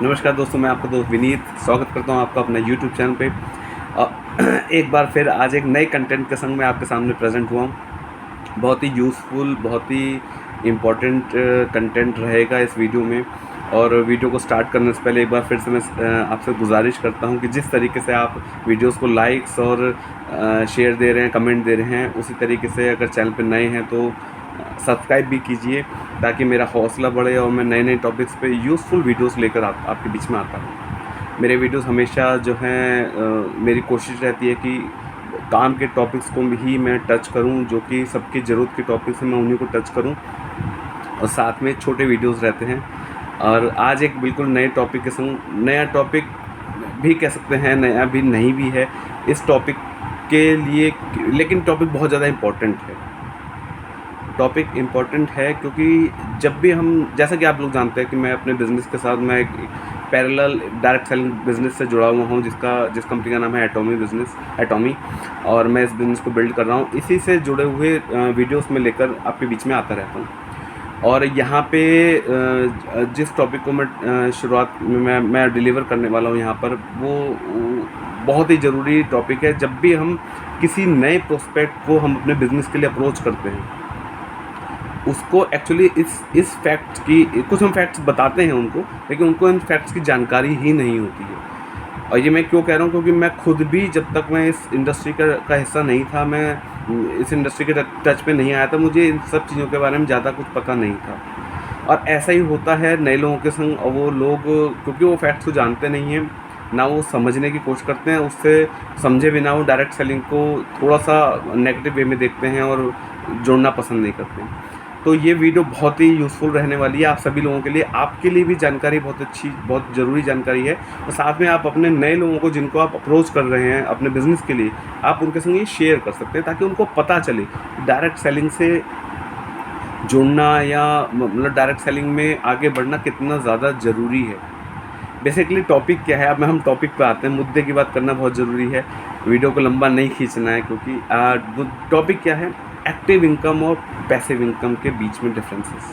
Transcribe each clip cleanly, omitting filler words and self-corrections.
नमस्कार दोस्तों, मैं आपका दोस्त विनीत स्वागत करता हूं आपका अपना यूट्यूब चैनल पे। एक बार फिर आज एक नए कंटेंट के संग मैं आपके सामने प्रेजेंट हुआ हूं। बहुत ही यूज़फुल, बहुत ही इम्पोर्टेंट कंटेंट रहेगा इस वीडियो में। और वीडियो को स्टार्ट करने से पहले एक बार फिर से मैं आपसे गुजारिश करता हूं कि जिस तरीके से आप वीडियोस को लाइक्स और शेयर दे रहे हैं, कमेंट दे रहे हैं, उसी तरीके से अगर चैनल पे नए हैं तो सब्सक्राइब भी कीजिए ताकि मेरा हौसला बढ़े और मैं नए नए टॉपिक्स पे यूज़फुल वीडियोस लेकर आपके बीच में आता हूँ। मेरे वीडियोस हमेशा जो हैं मेरी कोशिश रहती है कि काम के टॉपिक्स को ही मैं टच करूं, जो कि सबकी ज़रूरत के टॉपिक्स हैं मैं उन्हीं को टच करूं। और साथ में छोटे वीडियोस रहते हैं। और आज एक बिल्कुल नए टॉपिक के संग, नया टॉपिक भी कह सकते हैं, नया भी नहीं भी है इस टॉपिक के लिए, लेकिन टॉपिक बहुत ज़्यादा इम्पोर्टेंट है। टॉपिक इम्पॉर्टेंट है क्योंकि जब भी हम, जैसा कि आप लोग जानते हैं कि मैं अपने बिज़नेस के साथ मैं एक पैरेलल डायरेक्ट सेलिंग बिज़नेस से जुड़ा हुआ हूँ, जिस कंपनी का नाम है एटॉमी। और मैं इस बिज़नेस को बिल्ड कर रहा हूँ। इसी से जुड़े हुए वीडियोस में लेकर आपके बीच में आता रहता हूँ। और यहाँ पे जिस टॉपिक को मैं शुरुआत में मैं डिलीवर करने वाला हूँ यहाँ पर, वो बहुत ही ज़रूरी टॉपिक है। जब भी हम किसी नए प्रोस्पेक्ट को हम अपने बिज़नेस के लिए अप्रोच करते हैं, उसको एक्चुअली इस फैक्ट की कुछ हम फैक्ट्स बताते हैं उनको, लेकिन उनको इन फैक्ट्स की जानकारी ही नहीं होती है। और ये मैं क्यों कह रहा हूँ, क्योंकि मैं खुद भी जब तक मैं इस इंडस्ट्री का हिस्सा नहीं था, मैं इस इंडस्ट्री के टच पे नहीं आया था, मुझे इन सब चीज़ों के बारे में ज़्यादा कुछ पता नहीं था। और ऐसा ही होता है नए लोगों के संग। और वो लोग क्योंकि वो फैक्ट्स को जानते नहीं हैं, ना वो समझने की कोशिश करते हैं, उससे समझे बिना वो डायरेक्ट सेलिंग को थोड़ा सा नेगेटिव वे में देखते हैं और जोड़ना पसंद नहीं करते हैं। तो ये वीडियो बहुत ही यूज़फुल रहने वाली है आप सभी लोगों के लिए। आपके लिए भी जानकारी बहुत अच्छी, बहुत ज़रूरी जानकारी है। और साथ में आप अपने नए लोगों को, जिनको आप अप्रोच कर रहे हैं अपने बिज़नेस के लिए, आप उनके संग ये शेयर कर सकते हैं ताकि उनको पता चले डायरेक्ट सेलिंग से जुड़ना या मतलब डायरेक्ट सेलिंग में आगे बढ़ना कितना ज़्यादा ज़रूरी है। बेसिकली टॉपिक क्या है, अब हम टॉपिक पे आते हैं। मुद्दे की बात करना बहुत ज़रूरी है, वीडियो को लंबा नहीं खींचना है, क्योंकि टॉपिक क्या है, एक्टिव इनकम और पैसिव इनकम के बीच में डिफरेंसेस।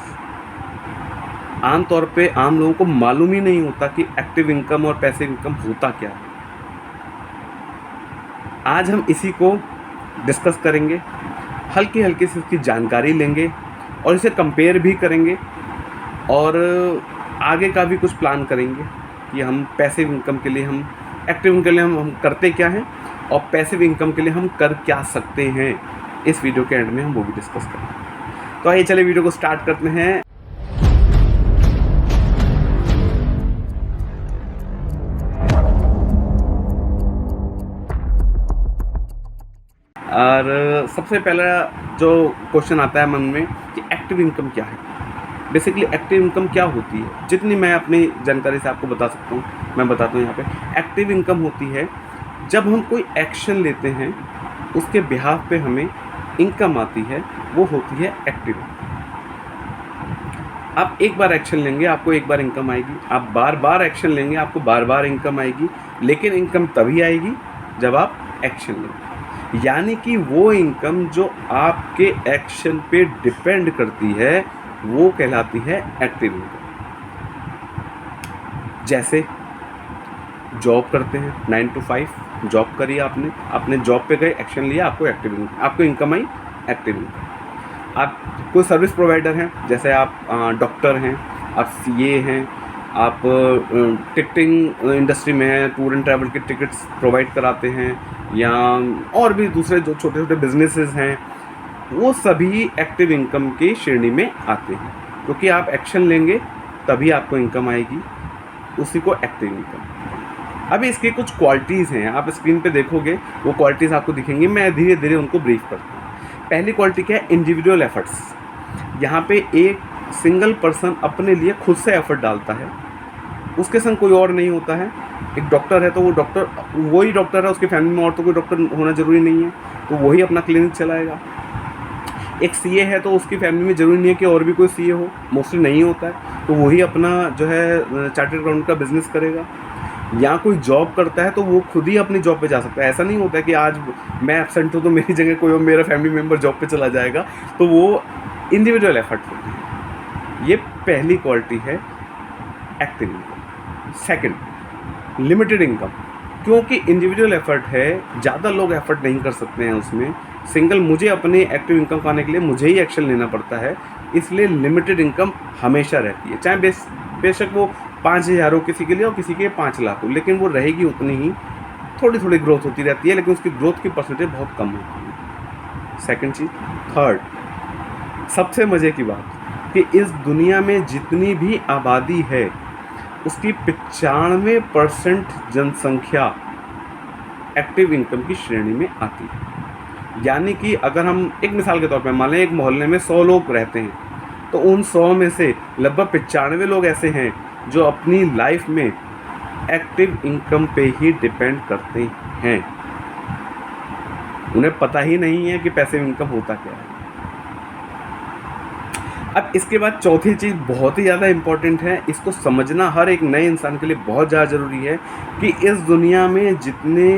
आम तौर पे आम लोगों को मालूम ही नहीं होता कि एक्टिव इनकम और पैसिव इनकम होता क्या है। आज हम इसी को डिस्कस करेंगे, हल्की हल्की से इसकी जानकारी लेंगे और इसे कंपेयर भी करेंगे, और आगे का भी कुछ प्लान करेंगे कि हम पैसिव इनकम के लिए, हम एक्टिव इनकम के लिए हम करते क्या हैं, और पैसिव इनकम के लिए हम कर क्या सकते हैं। इस वीडियो के एंड में हम वो भी डिस्कस करेंगे। तो आइए चलिए वीडियो को स्टार्ट करते हैं। और सबसे पहला जो क्वेश्चन आता है मन में कि एक्टिव इनकम क्या है। बेसिकली एक्टिव इनकम क्या होती है, जितनी मैं अपनी जानकारी से आपको बता सकता हूँ मैं बताता हूँ। यहाँ पे एक्टिव इनकम होती है जब हम कोई एक्शन लेते हैं, उसके बिहाफ पे हमें इनकम आती है, वो होती है एक्टिव। आप एक बार एक्शन लेंगे, आपको एक बार इनकम आएगी। आप बार बार एक्शन लेंगे, आपको बार बार इनकम आएगी। लेकिन इनकम तभी आएगी जब आप एक्शन लेंगे, यानी कि वो इनकम जो आपके एक्शन पे डिपेंड करती है, वो कहलाती है एक्टिव इनकम। जैसे जॉब करते हैं, 9 to 5 जॉब करी आपने जॉब पे गए, एक्शन लिया, आपको इनकम आई, एक्टिव इनकम। आप कोई सर्विस प्रोवाइडर हैं, जैसे आप डॉक्टर हैं, आप सीए हैं, आप टिकटिंग इंडस्ट्री में हैं, टूर एंड ट्रैवल के टिकट्स प्रोवाइड कराते हैं, या और भी दूसरे जो छोटे छोटे बिजनेसेस हैं, वो सभी एक्टिव इनकम की श्रेणी में आते हैं। क्योंकि आप एक्शन लेंगे तभी आपको इनकम आएगी, उसी को एक्टिव इनकम। अभी इसकी कुछ क्वालिटीज़ हैं, आप स्क्रीन पे देखोगे वो क्वालिटीज़ आपको दिखेंगी। मैं धीरे धीरे उनको ब्रीफ करता हूँ। पहली क्वालिटी क्या है, इंडिविजुअल एफर्ट्स। यहाँ पे एक सिंगल पर्सन अपने लिए खुद से एफर्ट डालता है, उसके संग कोई और नहीं होता है। एक डॉक्टर है तो वही डॉक्टर है, उसकी फैमिली में और तो कोई डॉक्टर होना ज़रूरी नहीं है, तो वही अपना क्लिनिक चलाएगा। एक सीए है तो उसकी फैमिली में ज़रूरी नहीं है कि और भी कोई सीए हो, मोस्टली नहीं होता है, तो वही अपना जो है चार्टर्ड अकाउंटेंट का बिजनेस करेगा। या कोई जॉब करता है तो वो खुद ही अपनी जॉब पे जा सकता है। ऐसा नहीं होता है कि आज मैं एब्सेंट हूँ तो मेरी जगह कोई और मेरा फैमिली मेम्बर जॉब पे चला जाएगा, तो वो इंडिविजुअल एफर्ट होती है। ये पहली क्वालिटी है active income. Second, limited income, क्योंकि इंडिविजुअल एफर्ट है, ज़्यादा लोग एफर्ट नहीं कर सकते हैं उसमें। सिंगल मुझे अपने एक्टिव इनकम पाने के लिए मुझे ही एक्शन लेना पड़ता है, इसलिए लिमिटेड इनकम हमेशा रहती है, चाहे बेशक वो 5,000 हो किसी के लिए और किसी के 5 लाख हो, लेकिन वो रहेगी उतनी ही, थोड़ी थोड़ी ग्रोथ होती रहती है, लेकिन उसकी ग्रोथ की परसेंटेज बहुत कम होती है। सेकंड चीज़। थर्ड, सबसे मज़े की बात कि इस दुनिया में जितनी भी आबादी है उसकी 95% जनसंख्या एक्टिव इनकम की श्रेणी में आती है। यानी कि अगर हम एक मिसाल के तौर पर मान लें एक मोहल्ले में 100 लोग रहते हैं, तो उन 100 में से लगभग 95 लोग ऐसे हैं जो अपनी लाइफ में एक्टिव इनकम पे ही डिपेंड करते हैं। उन्हें पता ही नहीं है कि पैसिव इनकम होता क्या है। अब इसके बाद चौथी चीज़ बहुत ही ज़्यादा इम्पॉर्टेंट है, इसको समझना हर एक नए इंसान के लिए बहुत ज़्यादा ज़रूरी है कि इस दुनिया में जितने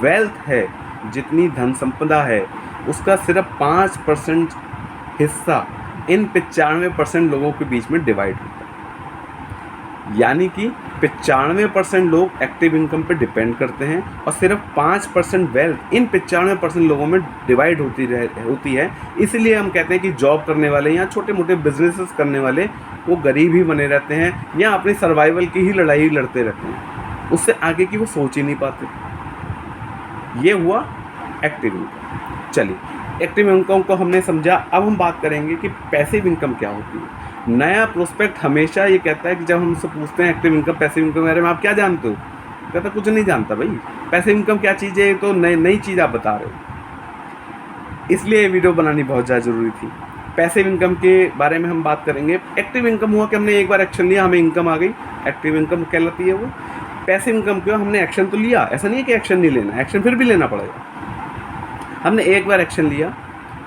वेल्थ है, जितनी धन संपदा है, उसका सिर्फ 5% हिस्सा इन 95% लोगों के बीच में डिवाइड होता है। यानी कि 95% लोग एक्टिव इनकम पे डिपेंड करते हैं और सिर्फ 5% वेल्थ इन 95% लोगों में डिवाइड होती है। इसलिए हम कहते हैं कि जॉब करने वाले या छोटे मोटे बिजनेसेस करने वाले वो गरीब ही बने रहते हैं या अपनी सर्वाइवल की ही लड़ाई लड़ते रहते हैं, उससे आगे की वो सोच ही नहीं पाते। ये हुआ एक्टिव इनकम। चलिए, एक्टिव इनकम को हमने समझा, अब हम बात करेंगे कि पैसिव इनकम क्या होती है। नया प्रोस्पेक्ट हमेशा ये कहता है कि जब हम उससे पूछते हैं एक्टिव इनकम पैसिव इनकम के बारे में आप क्या जानते हो, कहता कुछ नहीं जानता भाई, पैसिव इनकम क्या चीज़ है तो नई चीज़ आप बता रहे हो। इसलिए ये वीडियो बनानी बहुत ज़्यादा ज़रूरी थी। पैसिव इनकम के बारे में हम बात करेंगे। एक्टिव इनकम हुआ कि हमने एक बार एक्शन लिया, हमें इनकम आ गई, एक्टिव इनकम कहलाती है वो। पैसिव इनकम क्यों, हमने एक्शन तो लिया, ऐसा नहीं है कि एक्शन नहीं लेना, एक्शन फिर भी लेना पड़ेगा। हमने एक बार एक्शन लिया,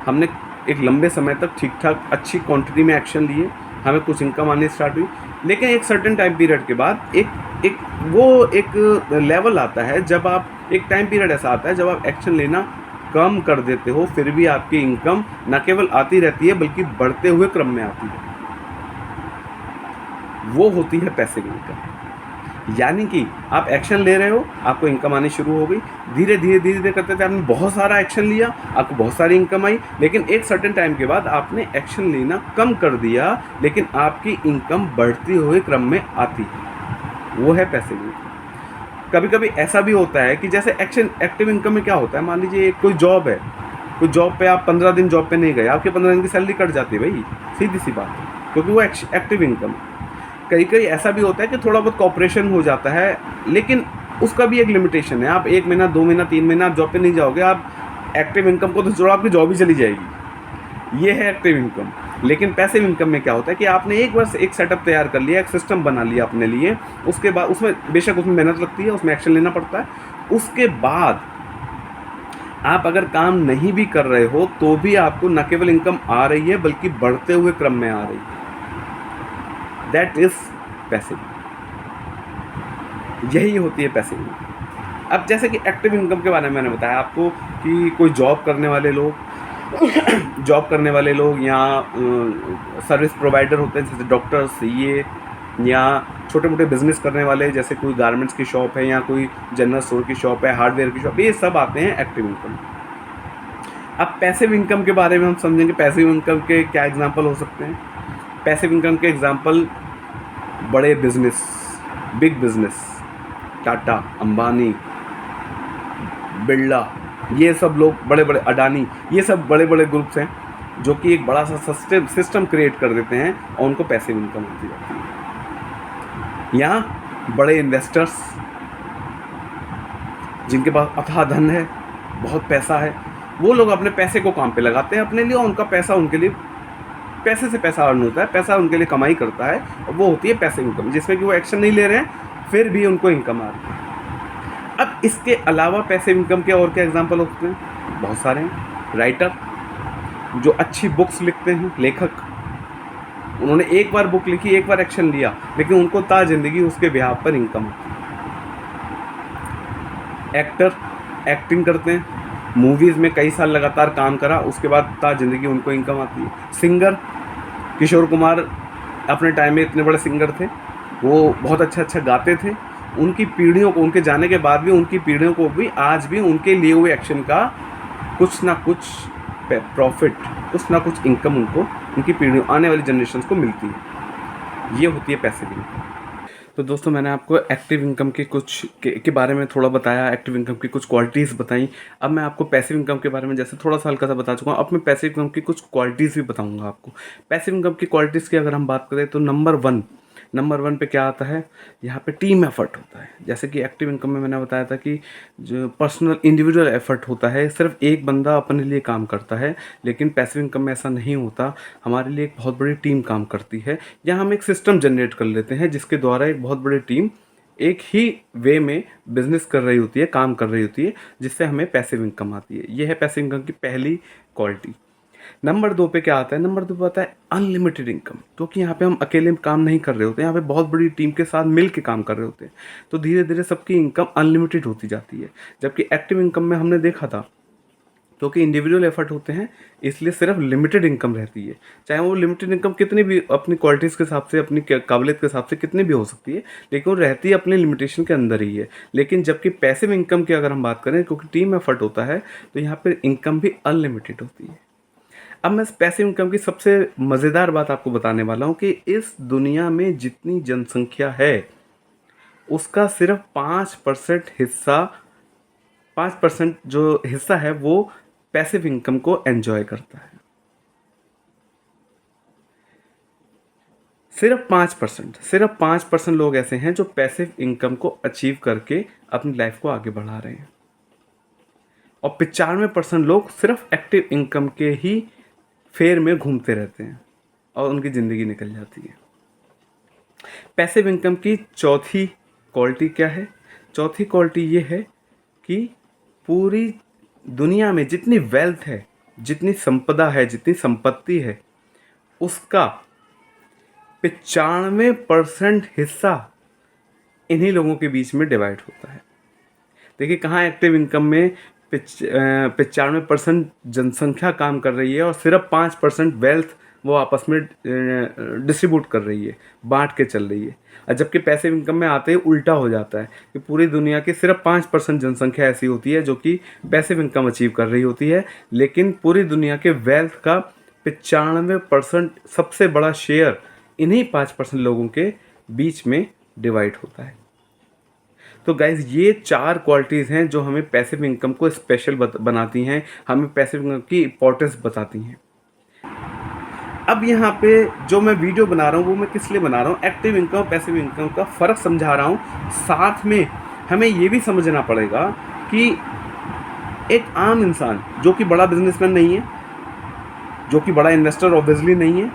हमने एक लंबे समय तक ठीक ठाक अच्छी क्वांटिटी में एक्शन लिए, हमें कुछ इनकम आनी स्टार्ट हुई, लेकिन एक सर्टेन टाइम पीरियड के बाद एक लेवल आता है जब आप, एक टाइम पीरियड ऐसा आता है जब आप एक्शन लेना कम कर देते हो, फिर भी आपकी इनकम न केवल आती रहती है बल्कि बढ़ते हुए क्रम में आती है। वो होती है पैसिव इनकम। यानी कि आप एक्शन ले रहे हो, आपको इनकम आनी शुरू हो गई, धीरे धीरे करते थे आपने बहुत सारा एक्शन लिया, आपको बहुत सारी इनकम आई, लेकिन एक सर्टेन टाइम के बाद आपने एक्शन लेना कम कर दिया, लेकिन आपकी इनकम बढ़ती हुए क्रम में आती है। वो है पैसिव इनकम। कभी कभी ऐसा भी होता है कि जैसे एक्टिव इनकम में क्या होता है, मान लीजिए कोई जॉब है, कोई जॉब पे आप 15 दिन जॉब पे नहीं गए, आपके 15 दिन की सैलरी कट जाती है भाई, सीधी सी बात है, क्योंकि वो एक्टिव इनकम। कई ऐसा भी होता है कि थोड़ा बहुत कॉपरेशन हो जाता है, लेकिन उसका भी एक लिमिटेशन है। आप 1 महीना 2 महीना 3 महीना आप जॉब पे नहीं जाओगे, आप एक्टिव इनकम को तो जोड़ो, आपकी जॉब ही चली जाएगी। ये है एक्टिव इनकम। लेकिन पैसिव इनकम में क्या होता है कि आपने एक बार एक सेटअप तैयार कर लिया, एक सिस्टम बना लिया अपने लिए, उसके बाद उसमें बेशक उसमें मेहनत लगती है, उसमें एक्शन लेना पड़ता है, उसके बाद आप अगर काम नहीं भी कर रहे हो तो भी आपको न केवल इनकम आ रही है बल्कि बढ़ते हुए क्रम में आ रही है। That is passive. यही होती है पैसिव इनकम। अब जैसे कि एक्टिव इनकम के बारे में मैंने बताया आपको कि कोई जॉब करने वाले लोग या सर्विस प्रोवाइडर होते हैं जैसे डॉक्टर, सीए, या छोटे मोटे बिजनेस करने वाले जैसे कोई गारमेंट्स की शॉप है या कोई जनरल स्टोर की शॉप है, हार्डवेयर की शॉप, ये सब आते हैं एक्टिव इनकम। अब पैसिव इनकम के बारे में हम समझेंगे। पैसिव इनकम के क्या एग्जांपल हो सकते हैं। पैसिव इनकम के एग्जांपल बड़े business, big business, Tata, Ambani, Birla, ये सब लोग बड़े बड़े, अडानी, ये सब बड़े बड़े ग्रुप्स हैं जो कि एक बड़ा सा सिस्टम क्रिएट कर देते हैं और उनको पैसिव इनकम होती जाती है। यहाँ बड़े इन्वेस्टर्स जिनके पास अथाह धन है, बहुत पैसा है, वो लोग अपने पैसे को काम पे लगाते हैं अपने लिए, और उनका पैसा उनके लिए, पैसे से पैसा अर्न होता है, पैसा उनके लिए कमाई करता है, और वो होती है पैसिव इनकम, जिसमें कि वो एक्शन नहीं ले रहे हैं फिर भी उनको इनकम आ रही है। अब इसके अलावा पैसिव इनकम के और क्या एग्जांपल होते हैं, बहुत सारे हैं। राइटर जो अच्छी बुक्स लिखते हैं, लेखक, उन्होंने एक बार बुक लिखी, एक बार एक्शन लिया, लेकिन उनको ता जिंदगी उसके बिहाव पर इनकम होती है। एक्टर एक्टिंग करते हैं, मूवीज़ में कई साल लगातार काम करा, उसके बाद ता जिंदगी उनको इनकम आती है। सिंगर, किशोर कुमार अपने टाइम में इतने बड़े सिंगर थे, वो बहुत अच्छा गाते थे। उनकी पीढ़ियों को, उनके जाने के बाद भी उनकी पीढ़ियों को भी आज भी उनके लिए हुए एक्शन का कुछ ना कुछ प्रॉफिट, कुछ ना कुछ इनकम उनको, उनकी पीढ़ियों, आने वाली जनरेशन को मिलती है। ये होती है पैसिव इनकम। तो दोस्तों, मैंने आपको एक्टिव इनकम के कुछ के बारे में थोड़ा बताया, एक्टिव इनकम की कुछ क्वालिटीज़ बताई। अब मैं आपको पैसिव इनकम के बारे में जैसे थोड़ा सा हल्का सा बता चुका हूँ, अब मैं पैसिव इनकम की कुछ क्वालिटीज़ भी बताऊँगा आपको। पैसिव इनकम की क्वालिटीज़ की अगर हम बात करें तो नंबर वन पे क्या आता है, यहाँ पे टीम एफर्ट होता है। जैसे कि एक्टिव इनकम में मैंने बताया था कि जो पर्सनल इंडिविजुअल एफर्ट होता है, सिर्फ एक बंदा अपने लिए काम करता है, लेकिन पैसिव इनकम में ऐसा नहीं होता। हमारे लिए एक बहुत बड़ी टीम काम करती है। यहाँ हम एक सिस्टम जनरेट कर लेते हैं जिसके द्वारा एक बहुत बड़ी टीम एक ही वे में बिजनेस कर रही होती है, काम कर रही होती है, जिससे हमें पैसिव इनकम आती है। ये है पैसिव इनकम की पहली क्वालिटी। नंबर 2 पे क्या आता है, नंबर 2 पे आता है अनलिमिटेड इनकम। क्योंकि यहाँ पे हम अकेले काम नहीं कर रहे होते, यहाँ पे बहुत बड़ी टीम के साथ मिल के काम कर रहे होते हैं, तो धीरे धीरे सबकी इनकम अनलिमिटेड होती जाती है। जबकि एक्टिव इनकम में हमने देखा था, क्योंकि इंडिविजुअल एफर्ट होते हैं इसलिए सिर्फ लिमिटेड इनकम रहती है। चाहे वो लिमिटेड इनकम कितनी भी अपनी क्वालिटीज़ के हिसाब से, अपनी काबिलियत के हिसाब से कितनी भी हो सकती है, लेकिन वो रहती है अपने लिमिटेशन के अंदर ही है। लेकिन जबकि पैसिव इनकम की अगर हम बात करें, क्योंकि टीम एफर्ट होता है, तो यहाँ पर इनकम भी अनलिमिटेड होती है। अब मैं पैसिव इनकम की सबसे मज़ेदार बात आपको बताने वाला हूँ कि इस दुनिया में जितनी जनसंख्या है उसका सिर्फ 5% हिस्सा, 5% जो हिस्सा है वो पैसिव इनकम को एंजॉय करता है। सिर्फ 5% लोग ऐसे हैं जो पैसिव इनकम को अचीव करके अपनी लाइफ को आगे बढ़ा रहे हैं, और 95% लोग सिर्फ एक्टिव इनकम के ही फेर में घूमते रहते हैं और उनकी ज़िंदगी निकल जाती है। पैसिव इनकम की चौथी क्वालिटी क्या है? चौथी क्वालिटी ये है कि पूरी दुनिया में जितनी वेल्थ है, जितनी संपदा है, जितनी संपत्ति है, उसका 95% हिस्सा इन्हीं लोगों के बीच में डिवाइड होता है। देखिए, कहाँ एक्टिव इनकम में 95% जनसंख्या काम कर रही है और सिर्फ 5% वेल्थ वो आपस में डिस्ट्रीब्यूट कर रही है, बांट के चल रही है। और जबकि पैसिव इनकम में आते ही उल्टा हो जाता है कि पूरी दुनिया की सिर्फ 5% जनसंख्या ऐसी होती है जो कि पैसिव इनकम अचीव कर रही होती है, लेकिन पूरी दुनिया के वेल्थ का 95% सबसे बड़ा शेयर इन्हीं 5% लोगों के बीच में डिवाइड होता है। तो गाइज़, ये 4 क्वालिटीज़ हैं जो हमें पैसिव इनकम को स्पेशल बनाती हैं, हमें पैसिव इनकम की इम्पोर्टेंस बताती हैं। अब यहाँ पे जो मैं वीडियो बना रहा हूँ वो मैं किस लिए बना रहा हूँ, एक्टिव इनकम और पैसिव इनकम का फ़र्क समझा रहा हूँ। साथ में हमें ये भी समझना पड़ेगा कि एक आम इंसान जो कि बड़ा बिजनेसमैन नहीं है, जो कि बड़ा इन्वेस्टर ऑब्वियसली नहीं है,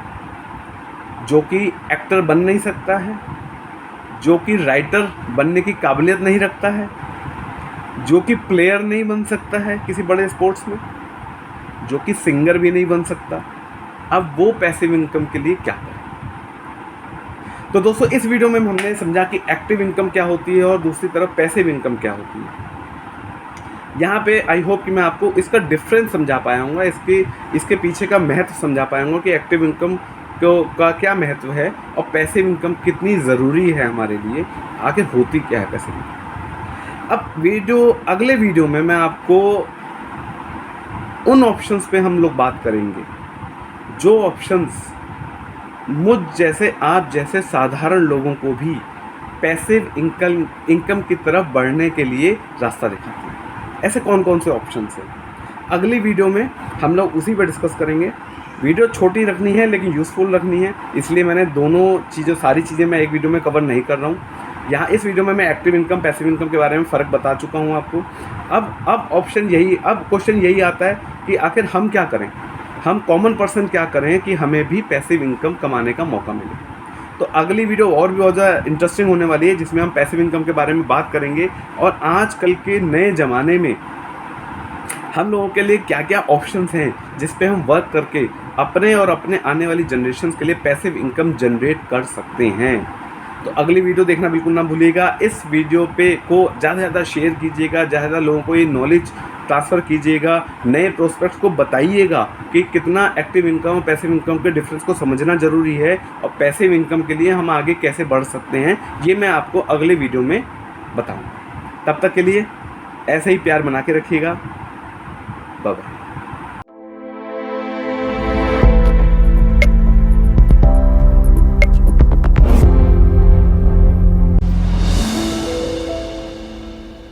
जो कि एक्टर बन नहीं सकता है, जो कि राइटर बनने की काबिलियत नहीं रखता है, जो कि प्लेयर नहीं बन सकता है किसी बड़े स्पोर्ट्स में, जो कि सिंगर भी नहीं बन सकता, अब वो पैसिव इनकम के लिए क्या करें? तो दोस्तों, इस वीडियो में हमने समझा कि एक्टिव इनकम क्या होती है और दूसरी तरफ पैसिव इनकम क्या होती है। यहाँ पे आई होप कि मैं आपको इसका डिफरेंस समझा पाया हूँ, इसके पीछे का महत्व समझा पाया हूँ कि एक्टिव इनकम का क्या महत्व है और पैसिव इनकम कितनी ज़रूरी है हमारे लिए, आखिर होती क्या है पैसिव इनकम। अब अगले वीडियो में मैं आपको उन ऑप्शंस पे हम लोग बात करेंगे जो ऑप्शंस मुझ जैसे, आप जैसे साधारण लोगों को भी पैसिव इनकम की तरफ बढ़ने के लिए रास्ता दिखाते हैं। ऐसे कौन कौन से ऑप्शंस हैं, अगली वीडियो में हम लोग उसी पर डिस्कस करेंगे। वीडियो छोटी रखनी है लेकिन यूज़फुल रखनी है, इसलिए मैंने सारी चीज़ें मैं एक वीडियो में कवर नहीं कर रहा हूँ। यहाँ इस वीडियो में मैं एक्टिव इनकम, पैसिव इनकम के बारे में फ़र्क बता चुका हूँ आपको। अब क्वेश्चन यही आता है कि आखिर हम क्या करें, हम कॉमन पर्सन क्या करें कि हमें भी पैसिव इनकम कमाने का मौका मिले। तो अगली वीडियो और भी बहुत ज़्यादा इंटरेस्टिंग होने वाली है, जिसमें हम पैसिव इनकम के बारे में बात करेंगे और आजकल के नए ज़माने में हम लोगों के लिए क्या क्या ऑप्शंस हैं जिस पे हम वर्क करके अपने और अपने आने वाली जनरेशन के लिए पैसिव इनकम जनरेट कर सकते हैं। तो अगली वीडियो देखना बिल्कुल ना भूलिएगा। इस वीडियो को ज़्यादा से ज़्यादा शेयर कीजिएगा, ज़्यादा लोगों को ये नॉलेज ट्रांसफ़र कीजिएगा, नए प्रोस्पेक्ट्स को बताइएगा कि कितना एक्टिव इनकम और पैसिव इनकम के डिफरेंस को समझना ज़रूरी है और पैसिव इनकम के लिए हम आगे कैसे बढ़ सकते हैं, ये मैं आपको अगले वीडियो में बताऊँगा। तब तक के लिए ऐसे ही प्यार बना के रखिएगा। Bye bye.